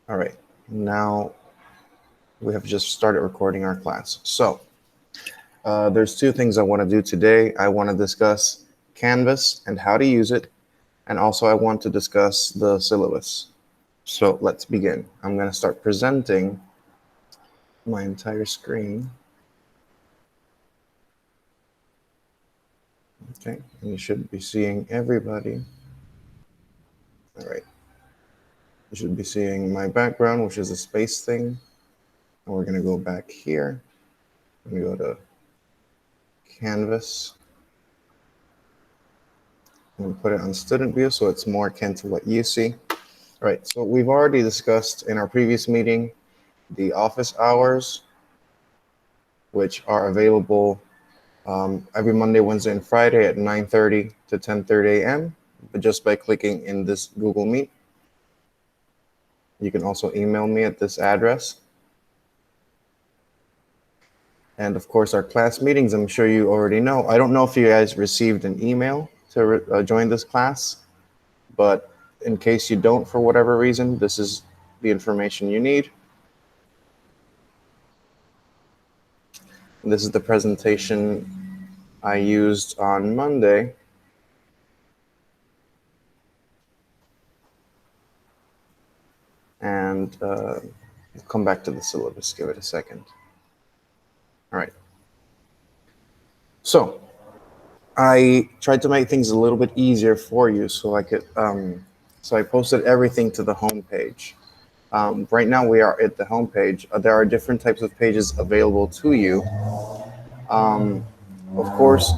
All right, now we have just started recording our class. So there's two things I want to do today. I want to discuss Canvas and how to use it, and also I want to discuss the syllabus. So let's begin. I'm going to start presenting my entire screen. Okay, and you should be seeing everybody. All right. You should be seeing my background, which is a space thing. And we're going to go back here. We go to Canvas. And put it on student view so it's more akin to what you see. All right, so we've already discussed in our previous meeting the office hours, which are available every Monday, Wednesday, and Friday at 9:30 to 10:30 a.m. But just by clicking in this Google Meet. You can also email me at this address. And of course, our class meetings, I'm sure you already know. I don't know if you guys received an email to join this class, but in case you don't, for whatever reason, this is the information you need. This is the presentation I used on Monday. And come back to the syllabus, give it a second. All right. So I tried to make things a little bit easier for you so I could, so I posted everything to the home page. Right now we are at the home page. There are different types of pages available to you. Of course,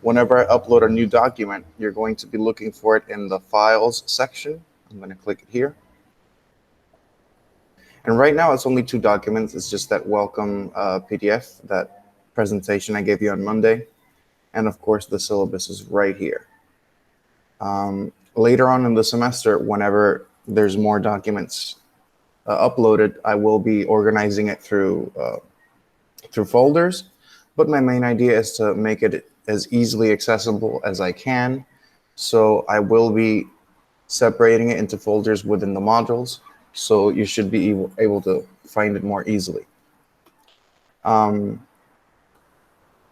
whenever I upload a new document, you're going to be looking for it in the Files section. I'm going to click it here. And right now it's only two documents. It's just that welcome PDF, that presentation I gave you on Monday. And of course, the syllabus is right here. Later on in the semester, whenever there's more documents uploaded, I will be organizing it through folders. But my main idea is to make it as easily accessible as I can. So I will be separating it into folders within the modules. So you should be able to find it more easily.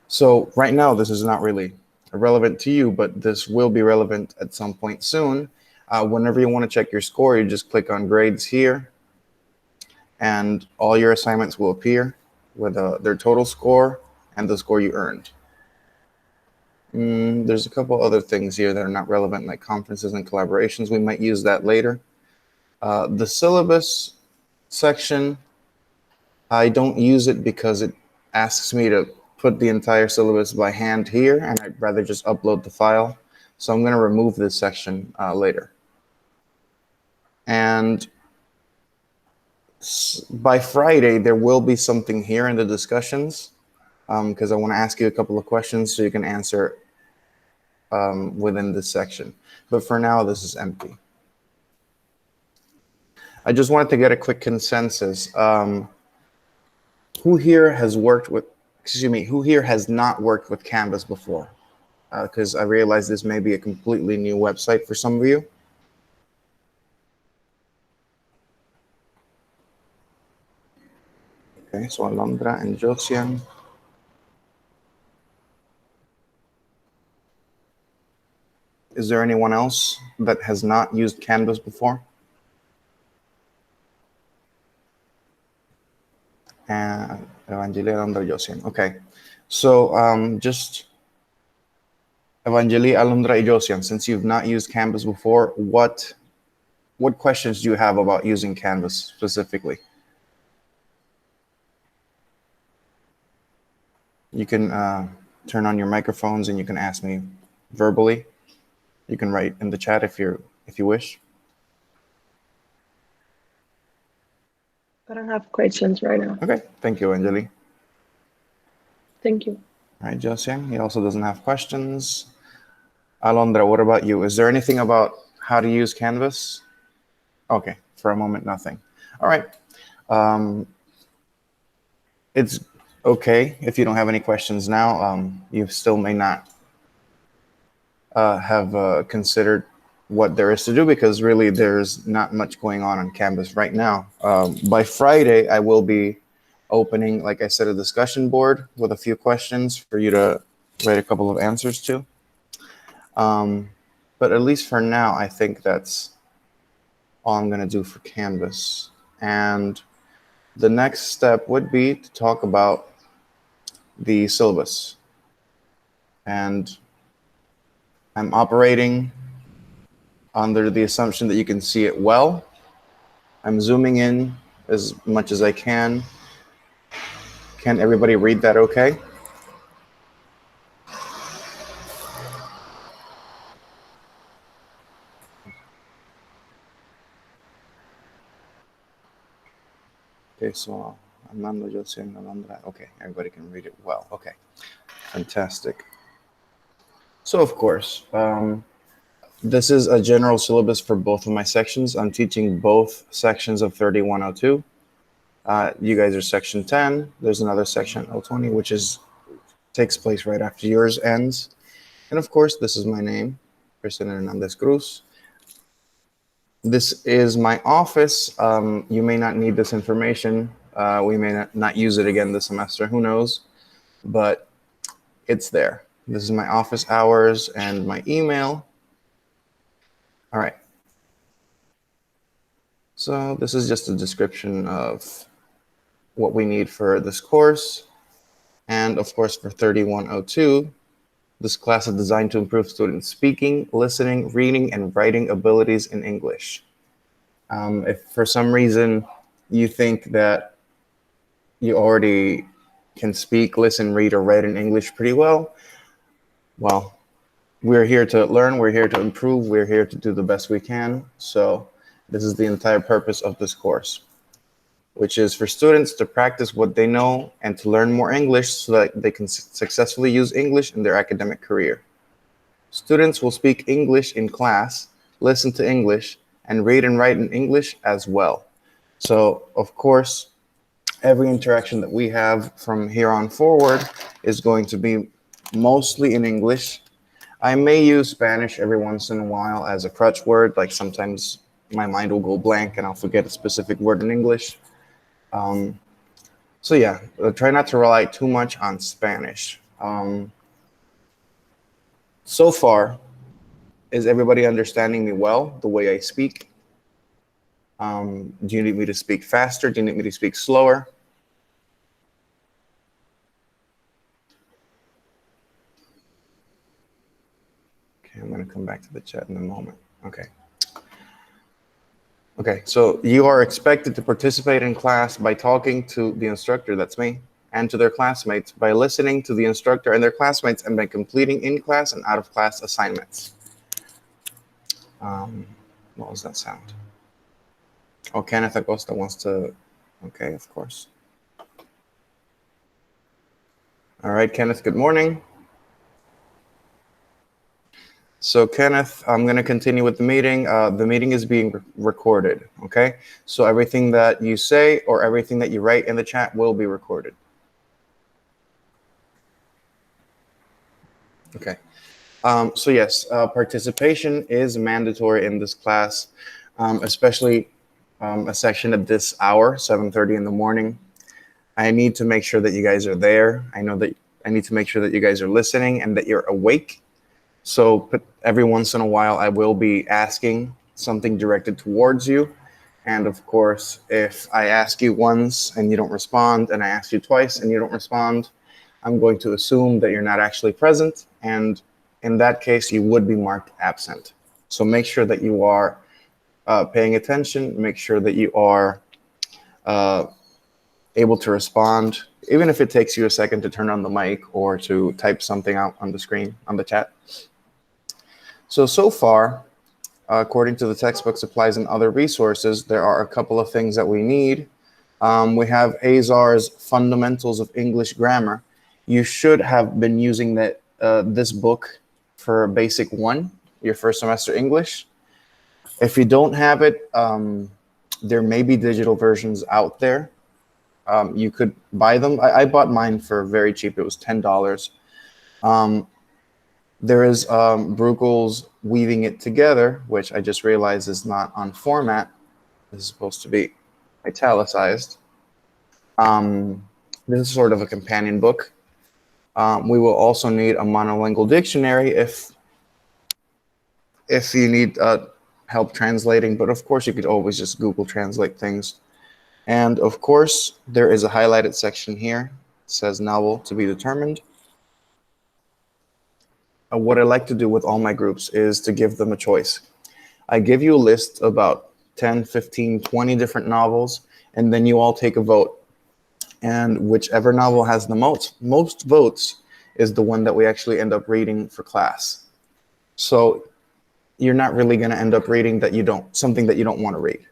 So right now, this is not really relevant to you, but this will be relevant at some point soon. Whenever you want to check your score, you just click on grades here, and all your assignments will appear with their total score and the score you earned. There's a couple other things here that are not relevant, like conferences and collaborations. We might use that later. The syllabus section, I don't use it because it asks me to put the entire syllabus by hand here, and I'd rather just upload the file. So I'm going to remove this section later. And by Friday, there will be something here in the discussions because I want to ask you a couple of questions so you can answer within this section. But for now, this is empty. I just wanted to get a quick consensus. Who here has worked with, who here has not worked with Canvas before? Because I realize this may be a completely new website for some of you. Okay, so Alondra and Josian. Is there anyone else that has not used Canvas before? And Evangelia, Alondra, Josian. Okay, so just Evangelia, Alondra, and Josian, since you've not used Canvas before, what questions do you have about using Canvas specifically? You can turn on your microphones and you can ask me verbally. You can write in the chat if you wish. I don't have questions right now. Okay, thank you, Anjali. Thank you. All right, Josian, he also doesn't have questions. Alondra, what about you? Is there anything about how to use Canvas? Okay, for a moment, nothing. All right. It's okay if you don't have any questions now. You still may not have considered what there is to do, because really there's not much going on Canvas right now. By Friday, I will be opening, like I said, a discussion board with a few questions for you to write a couple of answers to. But at least for now, I think that's all I'm going to do for Canvas. And the next step would be to talk about the syllabus. And I'm operating under the assumption that you can see it well. I'm zooming in as much as I can. Can everybody read that okay? Okay, so Armando, Jose, and Alondra. Okay, everybody can read it well. Okay, fantastic. So of course, this is a general syllabus for both of my sections. I'm teaching both sections of 3102. You guys are section 10. There's another section, L20, which takes place right after yours ends. And of course, this is my name, Cristian Hernandez Cruz. This is my office. You may not need this information. We may not use it again this semester, who knows, but it's there. This is my office hours and my email. All right. So this is just a description of what we need for this course. And of course, for 3102, this class is designed to improve students' speaking, listening, reading, and writing abilities in English. If for some reason you think that you already can speak, listen, read, or write in English pretty well, we're here to learn, we're here to improve, we're here to do the best we can. So this is the entire purpose of this course, which is for students to practice what they know and to learn more English so that they can successfully use English in their academic career. Students will speak English in class, listen to English, and read and write in English as well. So, of course, every interaction that we have from here on forward is going to be mostly in English. I may use Spanish every once in a while as a crutch word, like sometimes my mind will go blank and I'll forget a specific word in English. So yeah, try not to rely too much on Spanish. So far, is everybody understanding me well, the way I speak? Do you need me to speak faster? Do you need me to speak slower? Okay, I'm going to come back to the chat in a moment. Okay. Okay, so you are expected to participate in class by talking to the instructor, that's me, and to their classmates, by listening to the instructor and their classmates, and by completing in-class and out-of-class assignments. What was that sound? Oh, Kenneth Acosta wants to, okay, of course. All right, Kenneth, good morning. So Kenneth, I'm going to continue with the meeting. The meeting is being recorded, okay? So everything that you say or everything that you write in the chat will be recorded. Okay. So yes, participation is mandatory in this class, especially a section at this hour, 7:30 in the morning. I need to make sure that you guys are there. I know that I need to make sure that you guys are listening and that you're awake. So every once in a while, I will be asking something directed towards you. And of course, if I ask you once and you don't respond, and I ask you twice and you don't respond, I'm going to assume that you're not actually present. And in that case, you would be marked absent. So make sure that you are paying attention. Make sure that you are able to respond, even if it takes you a second to turn on the mic or to type something out on the screen, on the chat. So far, according to the textbook, supplies, and other resources, there are a couple of things that we need. We have Azar's Fundamentals of English Grammar. You should have been using this book for Basic 1, your first semester English. If you don't have it, there may be digital versions out there. You could buy them. I bought mine for very cheap. It was $10. There is Brueggel's Weaving It Together, which I just realized is not on format. This is supposed to be italicized. This is sort of a companion book. We will also need a monolingual dictionary if you need help translating, but of course you could always just Google Translate things. And of course, there is a highlighted section here. It says novel to be determined. What I like to do with all my groups is to give them a choice. I give you a list about 10, 15, 20 different novels, and then you all take a vote. And whichever novel has the most votes is the one that we actually end up reading for class. So you're not really going to end up reading something that you don't want to read.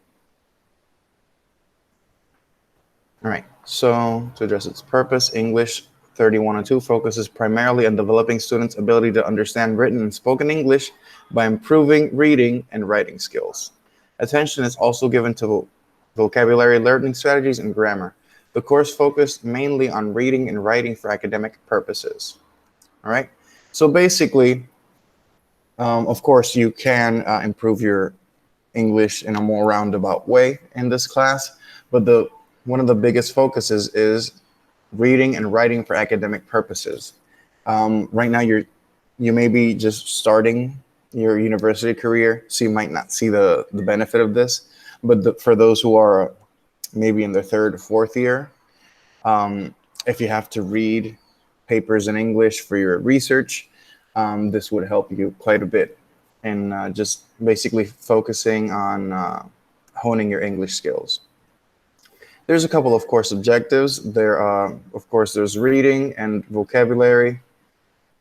All right, so to address its purpose, English 3102 focuses primarily on developing students' ability to understand written and spoken English by improving reading and writing skills. Attention is also given to vocabulary learning strategies and grammar. The course focused mainly on reading and writing for academic purposes. All right, so basically, of course, you can improve your English in a more roundabout way in this class, but one of the biggest focuses is reading and writing for academic purposes. Right now, you may be just starting your university career, so you might not see the benefit of this, but for those who are maybe in their third or fourth year, if you have to read papers in English for your research, this would help you quite a bit in just basically focusing on honing your English skills. There's a couple of course objectives. Of course, there's reading and vocabulary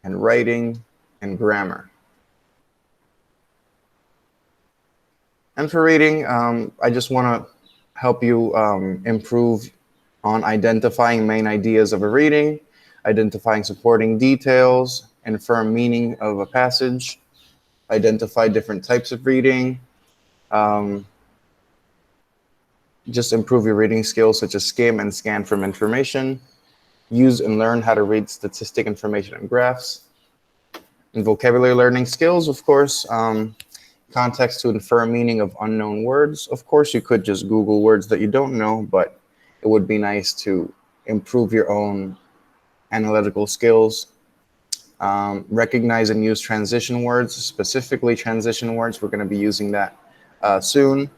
and writing and grammar. And for reading, I just want to help you improve on identifying main ideas of a reading, identifying supporting details, infer meaning of a passage, identify different types of reading, just improve your reading skills such as skim and scan from information, use and learn how to read statistic information and graphs, and vocabulary learning skills, of course, context to infer meaning of unknown words. Of course, you could just Google words that you don't know, but it would be nice to improve your own analytical skills. Recognize and use transition words, specifically transition words. We're going to be using that soon.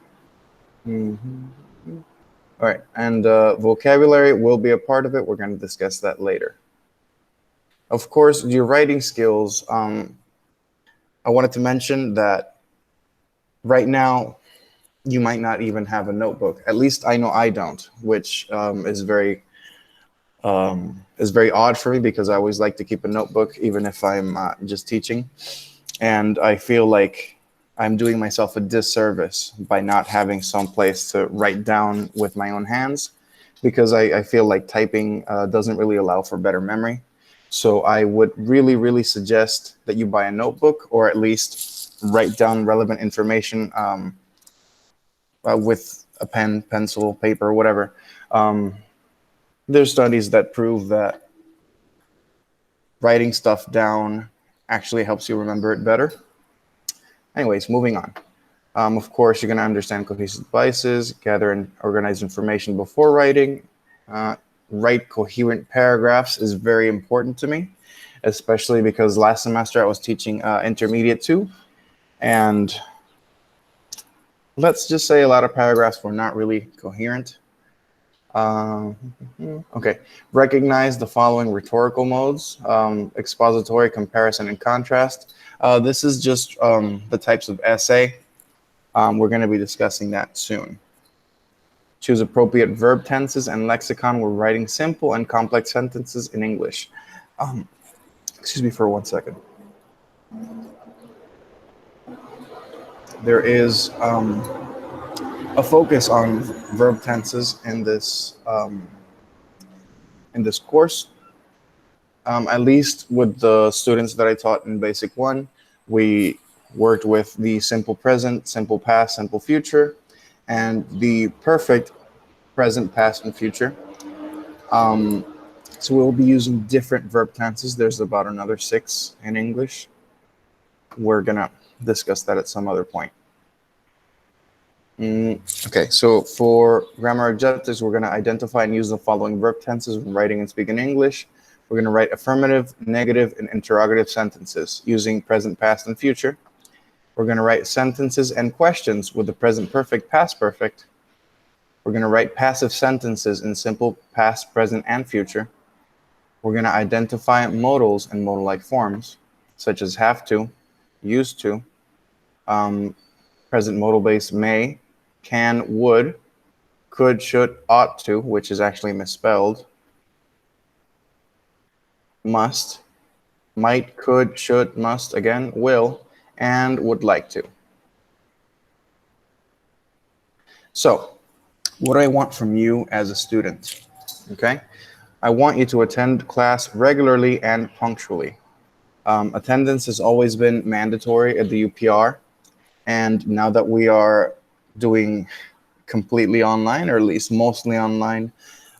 All right, and vocabulary will be a part of it. We're going to discuss that later. Of course, your writing skills, I wanted to mention that right now, you might not even have a notebook. At least I know I don't, which is very odd for me because I always like to keep a notebook, even if I'm just teaching. And I feel like I'm doing myself a disservice by not having some place to write down with my own hands, because I feel like typing doesn't really allow for better memory. So I would really, really suggest that you buy a notebook, or at least write down relevant information with a pen, pencil, paper, whatever. There's studies that prove that writing stuff down actually helps you remember it better. Anyways, moving on. Of course, you're going to understand cohesive devices, gather and organize information before writing. Write coherent paragraphs is very important to me, especially because last semester I was teaching Intermediate 2, and let's just say a lot of paragraphs were not really coherent. Okay, recognize the following rhetorical modes: expository, comparison, and contrast. This is just the types of essay. We're going to be discussing that soon. Choose appropriate verb tenses and lexicon when writing simple and complex sentences in English. Excuse me for 1 second. There is a focus on verb tenses in this course. At least with the students that I taught in Basic 1, we worked with the simple present, simple past, simple future, and the perfect present, past, and future. So we'll be using different verb tenses. There's about another 6 in English. we're gonna discuss that at some other point. Okay, so for grammar objectives, we're gonna identify and use the following verb tenses when writing and speaking English. We're gonna write affirmative, negative, and interrogative sentences using present, past, and future. We're gonna write sentences and questions with the present perfect, past perfect. We're gonna write passive sentences in simple past, present, and future. We're gonna identify modals and modal-like forms, such as have to, used to, present modal-based may, can, would, could, should, ought to, which is actually misspelled, must, might, could, should, must, again, will, and would like to. So, what do I want from you as a student? Okay, I want you to attend class regularly and punctually. Attendance has always been mandatory at the UPR, and now that we are doing completely online, or at least mostly online,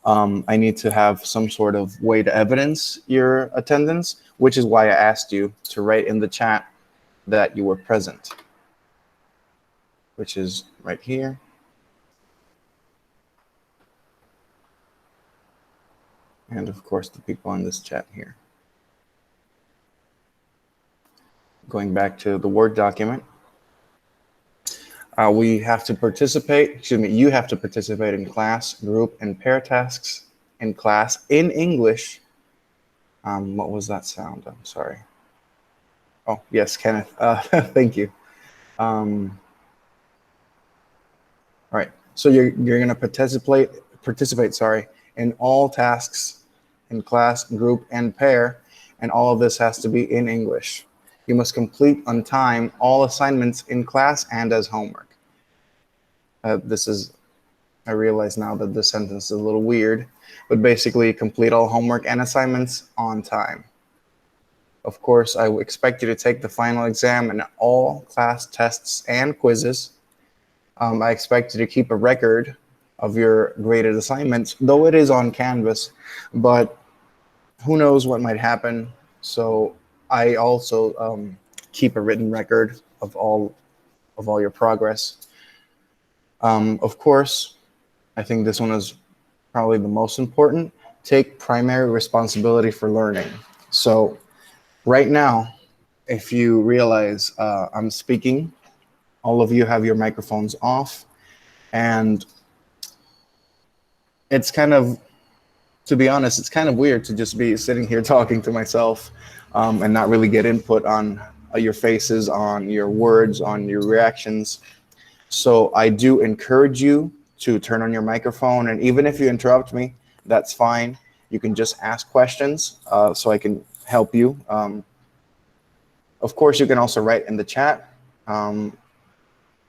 I need to have some sort of way to evidence your attendance, which is why I asked you to write in the chat that you were present, which is right here. And of course, the people on this chat here. Going back to the Word document, we have to participate, you have to participate in class, group, and pair tasks in class in English. What was that sound? I'm sorry. Oh, yes, Kenneth. Thank you. All right, so you're going to participate, in all tasks in class, group, and pair, and all of this has to be in English. You must complete on time all assignments in class and as homework. I realize now that this sentence is a little weird, but basically complete all homework and assignments on time. Of course, I expect you to take the final exam and all class tests and quizzes. I expect you to keep a record of your graded assignments, though it is on Canvas, but who knows what might happen. So I also keep a written record of all your progress. Of course, I think this one is probably the most important. Take primary responsibility for learning. So right now, if you realize I'm speaking, all of you have your microphones off, and it's kind of, to be honest, it's kind of weird to just be sitting here talking to myself and not really get input on your faces, on your words, on your reactions. So I do encourage you to turn on your microphone, and even if you interrupt me, that's fine. You can just ask questions so I can help you. Of course, you can also write in the chat.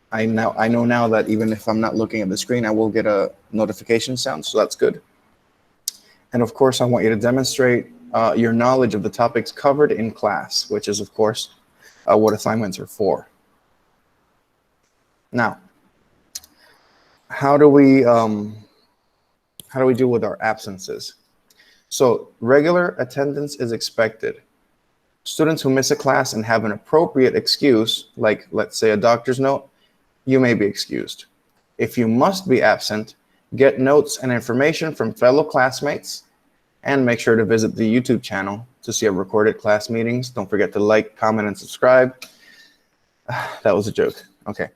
I know now that even if I'm not looking at the screen, I will get a notification sound, so that's good. And of course, I want you to demonstrate your knowledge of the topics covered in class, which is, of course, what assignments are for. Now, how do we deal with our absences? So regular attendance is expected. Students who miss a class and have an appropriate excuse, like let's say a doctor's note, you may be excused. If you must be absent, get notes and information from fellow classmates, and make sure to visit the YouTube channel to see our recorded class meetings. Don't forget to like, comment, and subscribe. That was a joke. Okay.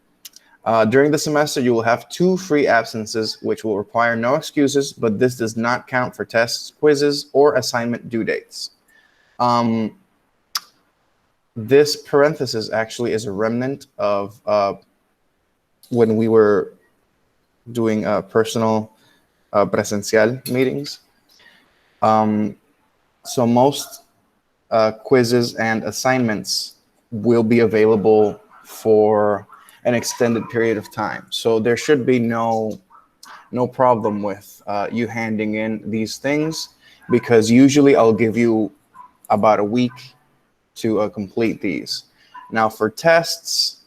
During the semester, you will have 2 free absences, which will require no excuses, but this does not count for tests, quizzes, or assignment due dates. This parenthesis actually is a remnant of when we were doing personal presencial meetings. So most quizzes and assignments will be available for an extended period of time. So there should be no problem with you handing in these things, because usually I'll give you about a week to complete these. Now for tests,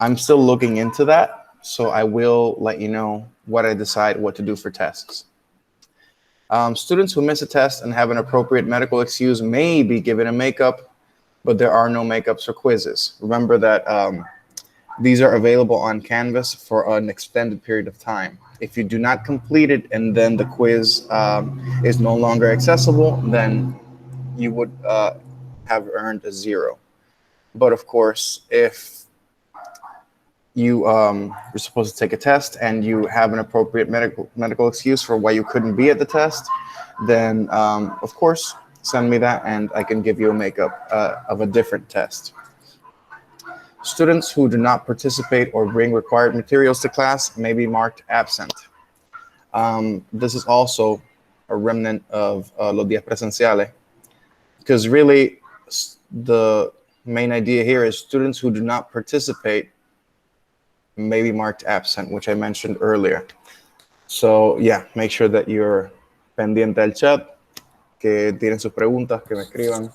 I'm still looking into that, so I will let you know what I decide what to do for tests. Students who miss a test and have an appropriate medical excuse may be given a makeup but there are no makeups or quizzes. Remember that these are available on Canvas for an extended period of time. If you do not complete it and then the quiz is no longer accessible, then you would have earned a 0. But of course, if you are supposed to take a test and you have an appropriate medical excuse for why you couldn't be at the test, then of course, send me that and I can give you a makeup of a different test. Students who do not participate or bring required materials to class may be marked absent. This is also a remnant of los días presenciales, because really the main idea here is students who do not participate may be marked absent, which I mentioned earlier. So yeah, make sure that you're pendiente del chat, que tienen sus preguntas, que me escriban.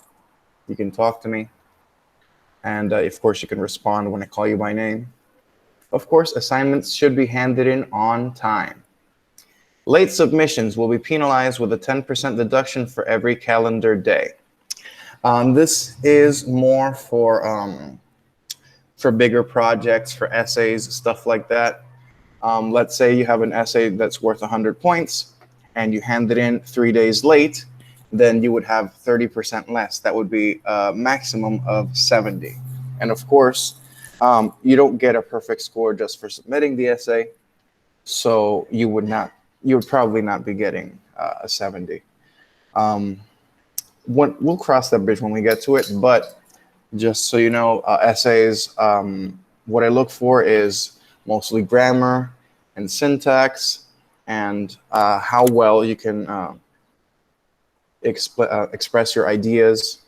You can talk to me. And of course, you can respond when I call you by name. Of course, assignments should be handed in on time. Late submissions will be penalized with a 10% deduction for every calendar day. This is more for bigger projects, for essays, stuff like that. Let's say you have an essay that's worth 100 points and you hand it in 3 days late, then you would have 30% less. That would be a maximum of 70. And of course, you don't get a perfect score just for submitting the essay. So you would probably not be getting a 70. We'll cross that bridge when we get to it, but just so you know, essays, what I look for is mostly grammar and syntax and how well you can express your ideas.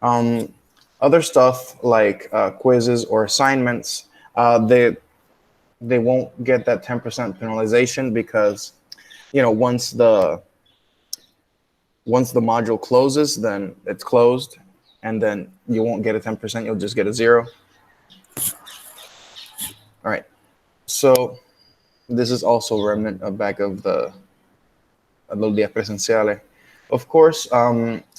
Other stuff like quizzes or assignments, they won't get that 10% penalization because, you know, once the module closes, then it's closed, and then you won't get a 10%, you'll just get a 0. All right, so this is also a remnant back of the Los Días Presenciales. Of course,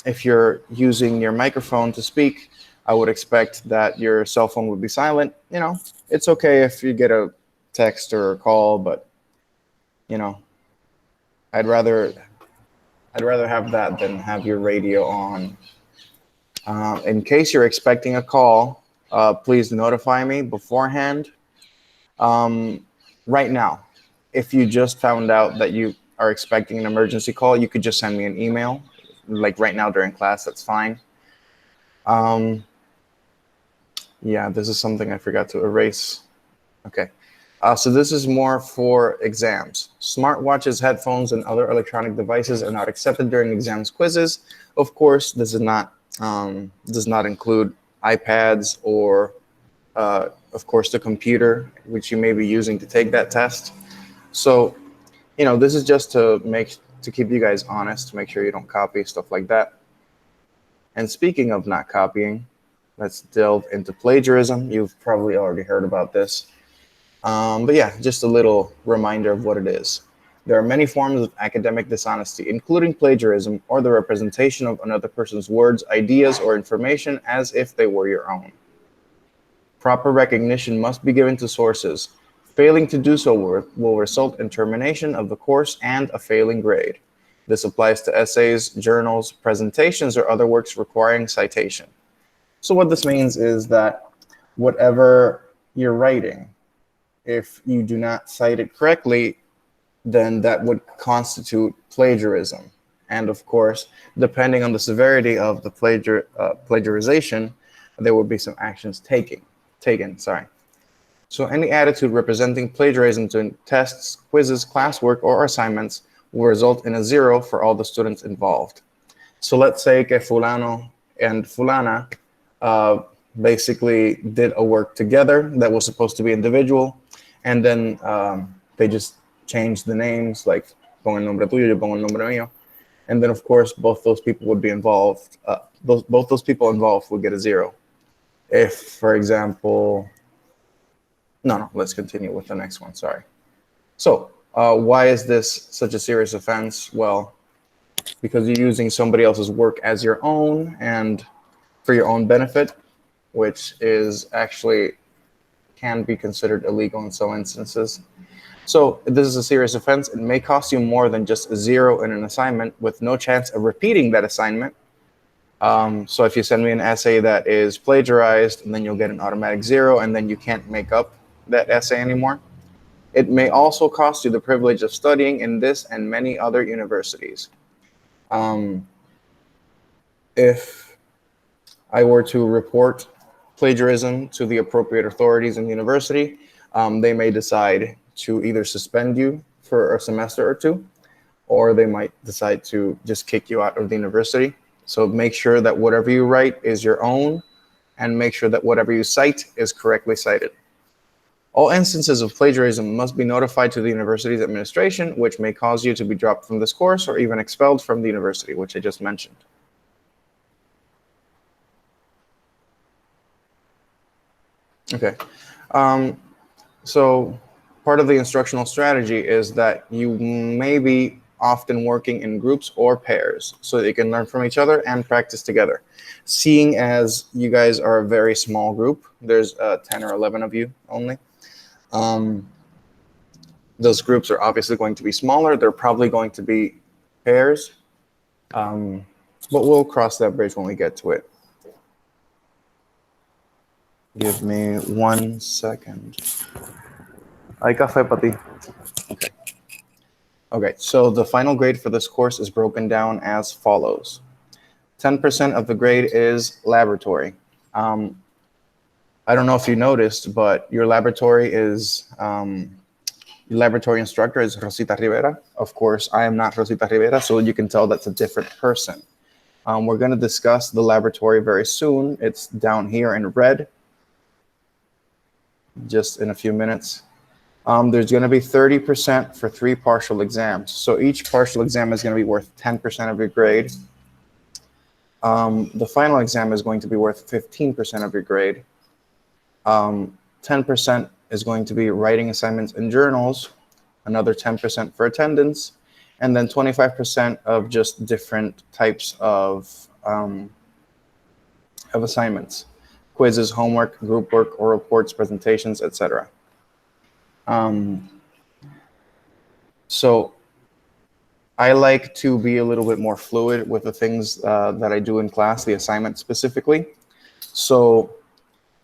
if you're using your microphone to speak, I would expect that your cell phone would be silent. You know, it's okay if you get a text or a call, but, you know, I'd rather have that than have your radio on. In case you're expecting a call, please notify me beforehand. Right now, if you just found out that you are expecting an emergency call, you could just send me an email, like right now during class, that's fine. Yeah, this is something I forgot to erase. Okay. So this is more for exams. Smartwatches, headphones, and other electronic devices are not accepted during exams, quizzes. Of course, this is not does not include iPads or, of course, the computer, which you may be using to take that test. So, you know, this is just to keep you guys honest, to make sure you don't copy, stuff like that. And speaking of not copying, let's delve into plagiarism. You've probably already heard about this. But yeah, just a little reminder of what it is. There are many forms of academic dishonesty, including plagiarism or the representation of another person's words, ideas, or information as if they were your own. Proper recognition must be given to sources. Failing to do so will result in termination of the course and a failing grade. This applies to essays, journals, presentations, or other works requiring citation. So what this means is that whatever you're writing, if you do not cite it correctly, then that would constitute plagiarism. And of course, depending on the severity of the plagiarization, there would be some actions taken. So any attitude representing plagiarism during tests, quizzes, classwork, or assignments will result in a 0 for all the students involved. So let's say que fulano and fulana basically did a work together that was supposed to be individual, and then they just changed the names, like pongo el nombre tuyo, yo pongo el nombre mío, and then of course both those people would be involved. Both those people involved would get a 0. If, for example, no, let's continue with the next one. Sorry. So why is this such a serious offense? Well, because you're using somebody else's work as your own, and for your own benefit, which is actually can be considered illegal in some instances. So this is a serious offense. It may cost you more than just a 0 in an assignment with no chance of repeating that assignment. So if you send me an essay that is plagiarized, and then you'll get an automatic 0, and then you can't make up that essay anymore. It may also cost you the privilege of studying in this and many other universities. If I were to report plagiarism to the appropriate authorities in the university, they may decide to either suspend you for a semester or two, or they might decide to just kick you out of the university. So make sure that whatever you write is your own, and make sure that whatever you cite is correctly cited. All instances of plagiarism must be notified to the university's administration, which may cause you to be dropped from this course or even expelled from the university, which I just mentioned. Okay, so part of the instructional strategy is that you may be often working in groups or pairs so that you can learn from each other and practice together. Seeing as you guys are a very small group, there's 10 or 11 of you only. Those groups are obviously going to be smaller. They're probably going to be pairs, but we'll cross that bridge when we get to it. Give me 1 second. Hay café para ti. Okay. Okay, so the final grade for this course is broken down as follows. 10% of the grade is laboratory. I don't know if you noticed, but your laboratory is, your laboratory instructor is Rosita Rivera. Of course, I am not Rosita Rivera, so you can tell that's a different person. We're going to discuss the laboratory very soon. It's down here in red, just in a few minutes. There's going to be 30% for 3 partial exams. So each partial exam is going to be worth 10% of your grade. The final exam is going to be worth 15% of your grade. 10% is going to be writing assignments and journals, another 10% for attendance, and then 25% of just different types of assignments, quizzes, homework, group work, oral reports, presentations, etc. So I like to be a little bit more fluid with the things that I do in class, the assignment specifically. So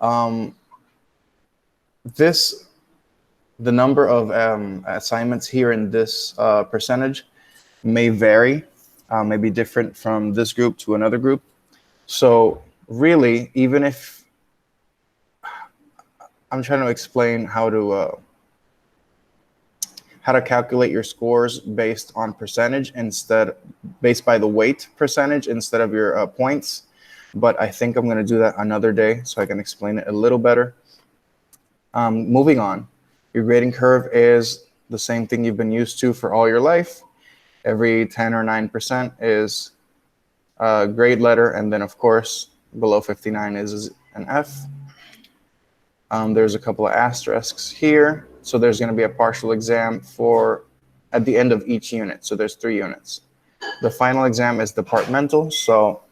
the number of assignments here in this percentage may vary, may be different from this group to another group. So really, even if I'm trying to explain how to calculate your scores based on percentage based by the weight percentage instead of your points. But I think I'm going to do that another day so I can explain it a little better. Moving on, your grading curve is the same thing you've been used to for all your life. Every 10 or 9% is a grade letter, and then of course below 59 is an F. There's a couple of asterisks here. So there's going to be a partial exam at the end of each unit. So there's 3 units. The final exam is departmental. So,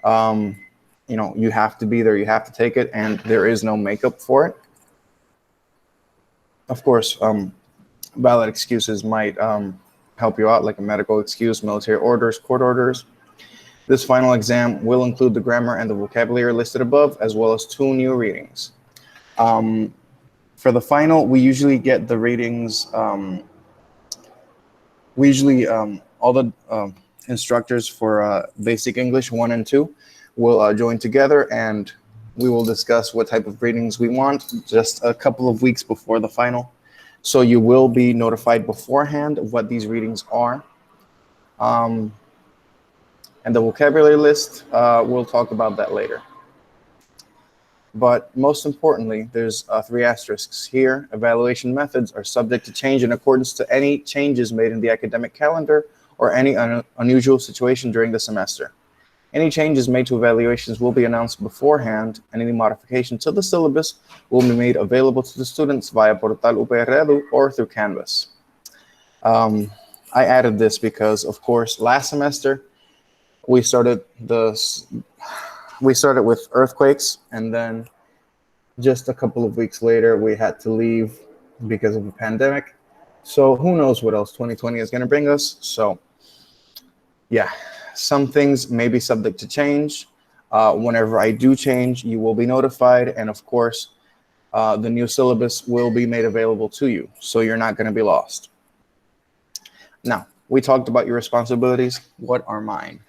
you have to be there, you have to take it, and there is no makeup for it. Of course, valid excuses might help you out, like a medical excuse, military orders, court orders. This final exam will include the grammar and the vocabulary listed above, as well as 2 new readings. For the final, we usually get the readings. All the instructors for Basic English 1 and 2 will join together, and we will discuss what type of readings we want just a couple of weeks before the final. So you will be notified beforehand of what these readings are. And the vocabulary list, we'll talk about that later. But most importantly, there's 3 asterisks here. Evaluation methods are subject to change in accordance to any changes made in the academic calendar or any unusual situation during the semester. Any changes made to evaluations will be announced beforehand, and any modification to the syllabus will be made available to the students via Portal UPR or through Canvas. I added this because, of course, last semester we started we started with earthquakes, and then just a couple of weeks later, we had to leave because of the pandemic. So who knows what else 2020 is going to bring us. So yeah, some things may be subject to change. Whenever I do change, you will be notified. And of course, the new syllabus will be made available to you. So you're not going to be lost. Now, we talked about your responsibilities. What are mine?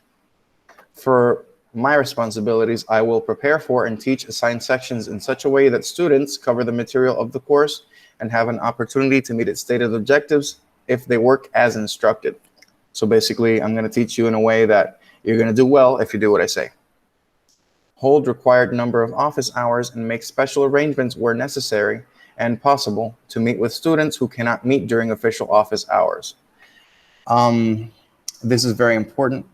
For my responsibilities, I will prepare for and teach assigned sections in such a way that students cover the material of the course and have an opportunity to meet its stated objectives if they work as instructed. So basically, I'm going to teach you in a way that you're going to do well if you do what I say. Hold required number of office hours and make special arrangements where necessary and possible to meet with students who cannot meet during official office hours. This is very important.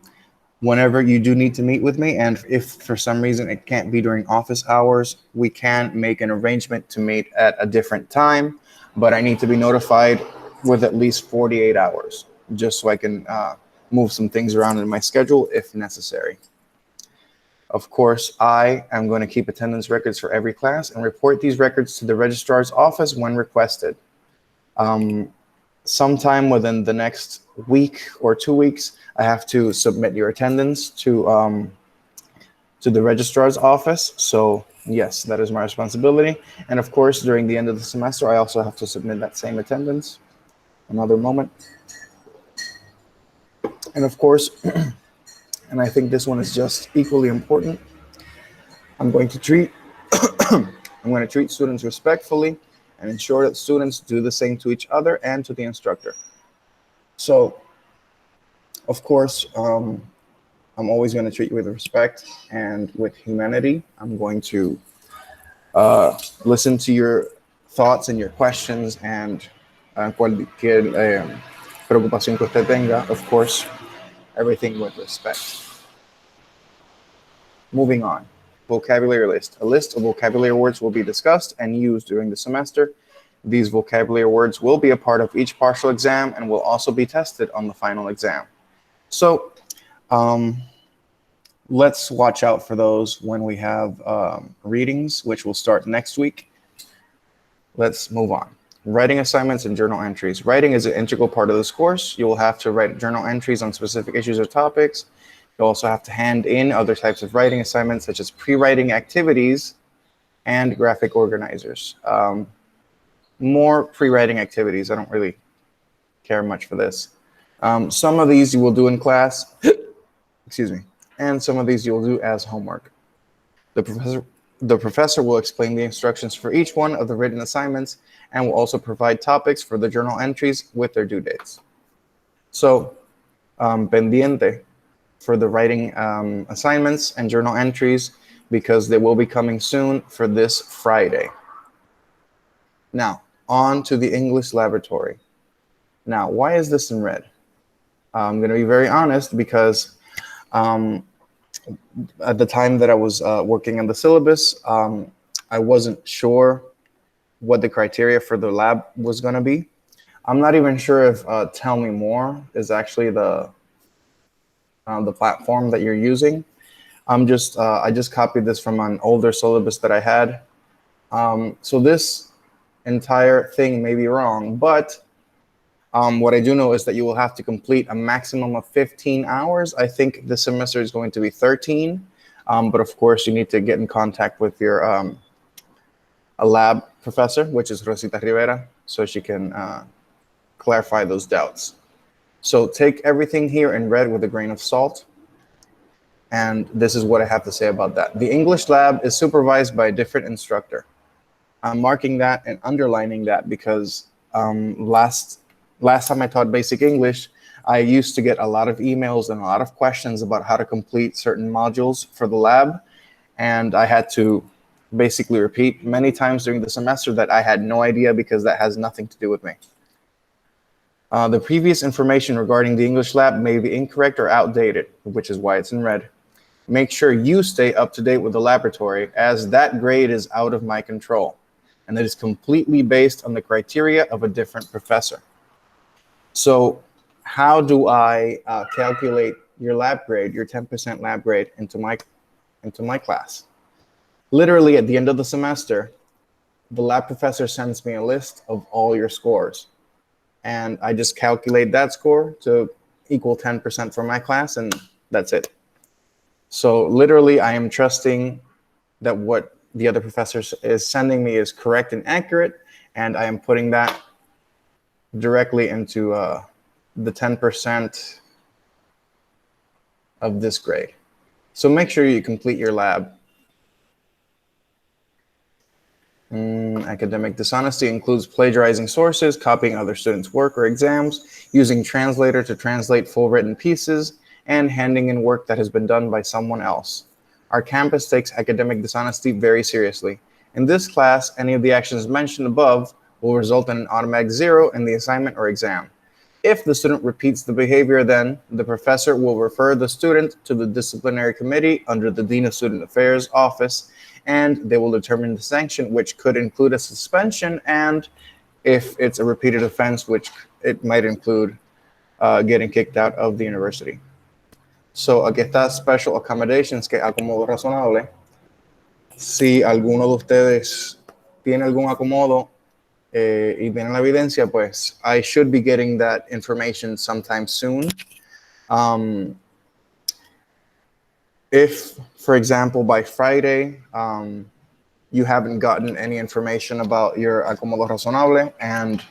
Whenever you do need to meet with me, and if for some reason it can't be during office hours, we can make an arrangement to meet at a different time, but I need to be notified with at least 48 hours, just so I can move some things around in my schedule if necessary. Of course, I am going to keep attendance records for every class and report these records to the registrar's office when requested. Sometime within the next week or 2 weeks, I have to submit your attendance to the registrar's office. So yes, that is my responsibility. And of course, during the end of the semester, I also have to submit that same attendance. Another moment. And of course, and I think this one is just equally important, I'm going to treat students respectfully and ensure that students do the same to each other and to the instructor. So, of course, I'm always going to treat you with respect and with humanity. I'm going to listen to your thoughts and your questions and cualquier preocupación que usted tenga, of course, everything with respect. Moving on. Vocabulary list. A list of vocabulary words will be discussed and used during the semester. These vocabulary words will be a part of each partial exam and will also be tested on the final exam. So let's watch out for those when we have readings, which will start next week. Let's move on. Writing assignments and journal entries. Writing is an integral part of this course. You will have to write journal entries on specific issues or topics. You also have to hand in other types of writing assignments, such as pre-writing activities and graphic organizers. More pre-writing activities. I don't really care much for this. Some of these you will do in class, excuse me, and some of these you will do as homework. The professor will explain the instructions for each one of the written assignments and will also provide topics for the journal entries with their due dates. So, pendiente for the writing assignments and journal entries, because they will be coming soon for this Friday. Now, on to the English laboratory. Now, why is this in red? I'm going to be very honest, because at the time that I was working on the syllabus, I wasn't sure what the criteria for the lab was going to be. I'm not even sure if Tell Me More is actually the platform that you're using. I just copied this from an older syllabus that I had. So this entire thing may be wrong, but what I do know is that you will have to complete a maximum of 15 hours. I think this semester is going to be 13, but of course you need to get in contact with your a lab professor, which is Rosita Rivera, so she can clarify those doubts. So take everything here in red with a grain of salt. And this is what I have to say about that. The English lab is supervised by a different instructor. I'm marking that and underlining that because last time I taught basic English, I used to get a lot of emails and a lot of questions about how to complete certain modules for the lab. And I had to basically repeat many times during the semester that I had no idea, because that has nothing to do with me. The previous information regarding the English lab may be incorrect or outdated, which is why it's in red. Make sure you stay up to date with the laboratory, as that grade is out of my control, and it is completely based on the criteria of a different professor. So how do I calculate your lab grade, your 10% lab grade into into my class. Literally at the end of the semester, the lab professor sends me a list of all your scores. And I just calculate that score to equal 10% for my class, and that's it. So literally, I am trusting that what the other professor is sending me is correct and accurate, and I am putting that directly into the 10% of this grade. So make sure you complete your lab. Academic dishonesty includes plagiarizing sources, copying other students' work or exams, using translator to translate full written pieces, and handing in work that has been done by someone else. Our campus takes academic dishonesty very seriously. In this class, any of the actions mentioned above will result in an automatic 0 in the assignment or exam. If the student repeats the behavior, then the professor will refer the student to the disciplinary committee under the Dean of Student Affairs office, and they will determine the sanction, which could include a suspension, and if it's a repeated offense, which it might include getting kicked out of the university. So aquí está special accommodations, que acomodo razonable. Si alguno de ustedes tiene algún acomodo y tiene la evidencia, pues I should be getting that information sometime soon. If, for example, by Friday, you haven't gotten any information about your acomodo razonable, and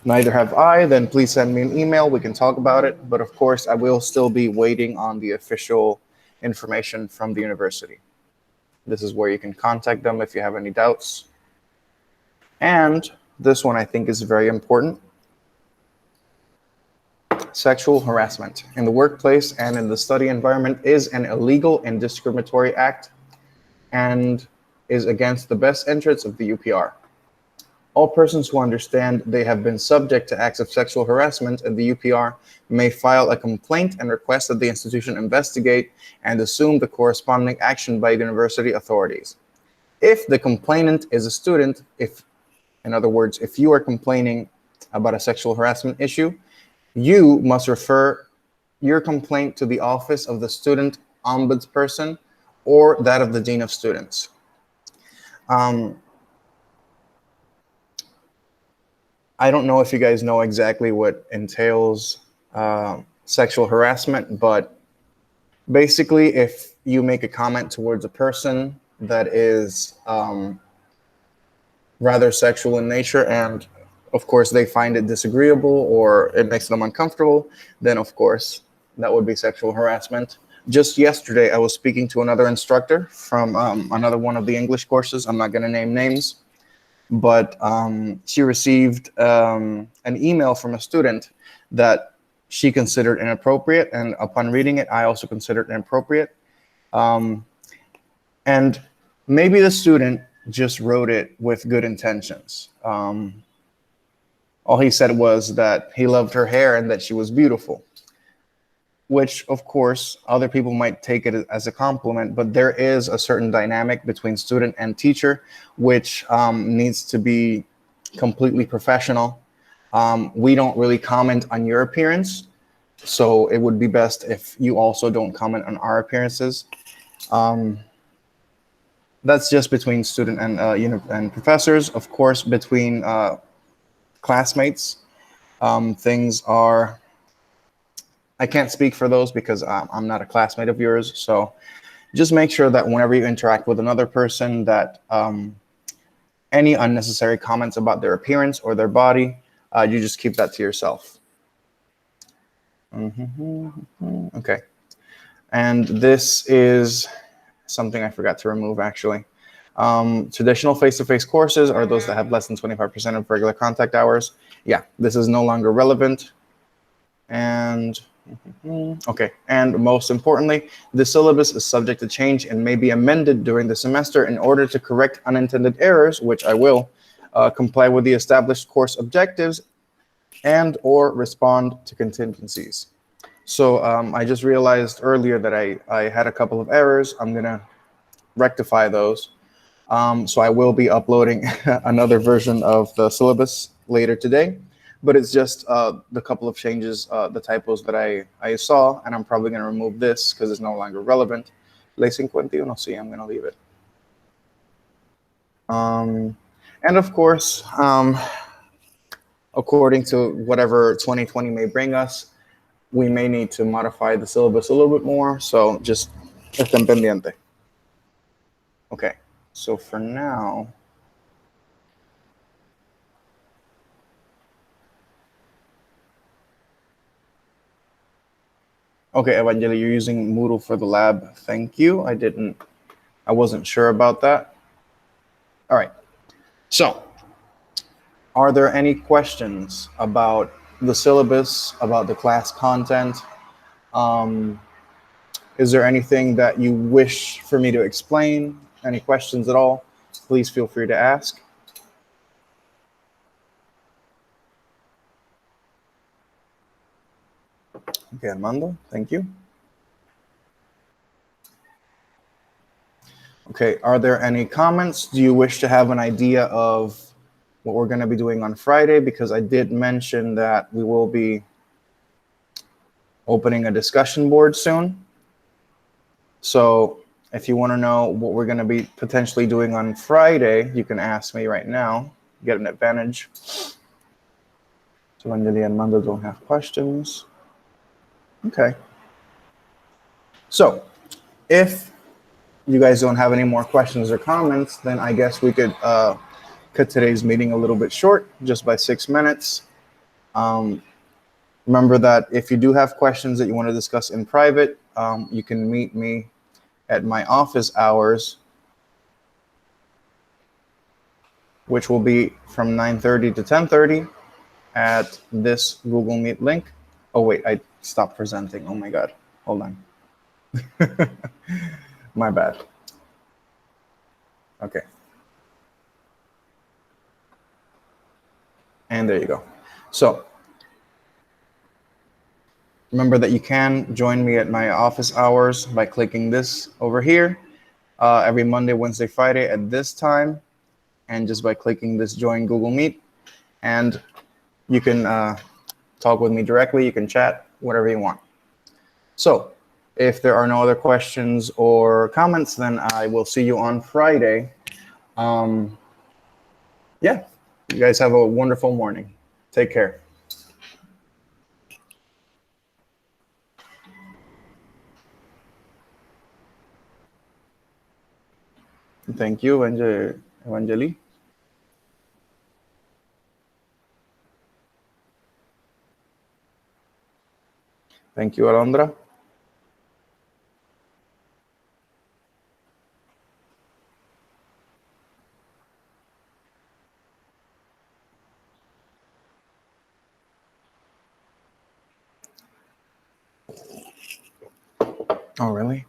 neither have I, then please send me an email. We can talk about it. But of course, I will still be waiting on the official information from the university. This is where you can contact them if you have any doubts. And this one I think is very important. Sexual harassment in the workplace and in the study environment is an illegal and discriminatory act and is against the best interests of the UPR. All persons who understand they have been subject to acts of sexual harassment in the UPR may file a complaint and request that the institution investigate and assume the corresponding action by university authorities. If the complainant is a student, in other words, if you are complaining about a sexual harassment issue, you must refer your complaint to the office of the student ombudsperson or that of the dean of students. I don't know if you guys know exactly what entails sexual harassment, but basically if you make a comment towards a person that is rather sexual in nature, and of course they find it disagreeable or it makes them uncomfortable, then of course that would be sexual harassment. Just yesterday, I was speaking to another instructor from another one of the English courses. I'm not going to name names, but she received an email from a student that she considered inappropriate, and upon reading it, I also considered inappropriate. And maybe the student just wrote it with good intentions. All he said was that he loved her hair and that she was beautiful, which of course other people might take it as a compliment, but there is a certain dynamic between student and teacher, which needs to be completely professional. We don't really comment on your appearance, so it would be best if you also don't comment on our appearances. That's just between student and professors. Of course, between classmates, things are, I can't speak for those because I'm not a classmate of yours. So just make sure that whenever you interact with another person, that any unnecessary comments about their appearance or their body, you just keep that to yourself. Okay. And this is something I forgot to remove, actually. Traditional face-to-face courses are those that have less than 25% of regular contact hours. Yeah, this is no longer relevant. And okay, and most importantly, the syllabus is subject to change and may be amended during the semester in order to correct unintended errors, which I will, comply with the established course objectives, and or respond to contingencies. So I just realized earlier that I had a couple of errors. I'm gonna rectify those. So I will be uploading another version of the syllabus later today, but it's just the couple of changes, the typos that I saw, and I'm probably going to remove this because it's no longer relevant. Ley 51, sí, I'm going to leave it. And of course, according to whatever 2020 may bring us, we may need to modify the syllabus a little bit more. So just estén pendiente. Okay, so for now, okay, Evangeli, you're using Moodle for the lab. Thank you. I wasn't sure about that. All right. So, are there any questions about the syllabus, about the class content? Is there anything that you wish for me to explain? Any questions at all? Please feel free to ask. Okay, Armando, thank you. Okay, are there any comments? Do you wish to have an idea of what we're going to be doing on Friday? Because I did mention that we will be opening a discussion board soon. So if you want to know what we're going to be potentially doing on Friday, you can ask me right now. Get an advantage. So Anjali and Mando don't have questions. Okay. So if you guys don't have any more questions or comments, then I guess we could cut today's meeting a little bit short, just by 6 minutes. Remember that if you do have questions that you want to discuss in private, you can meet me at my office hours, which will be from 9:30 to 10:30 at this Google Meet link. Oh, wait, I stopped presenting. Oh, my God. Hold on. My bad. Okay. And there you go. So remember that you can join me at my office hours by clicking this over here every Monday, Wednesday, Friday at this time, and just by clicking this join Google Meet. And you can talk with me directly. You can chat, whatever you want. So if there are no other questions or comments, then I will see you on Friday. Yeah, you guys have a wonderful morning. Take care. Thank you, Evangeli. Thank you, Alondra. Oh, really?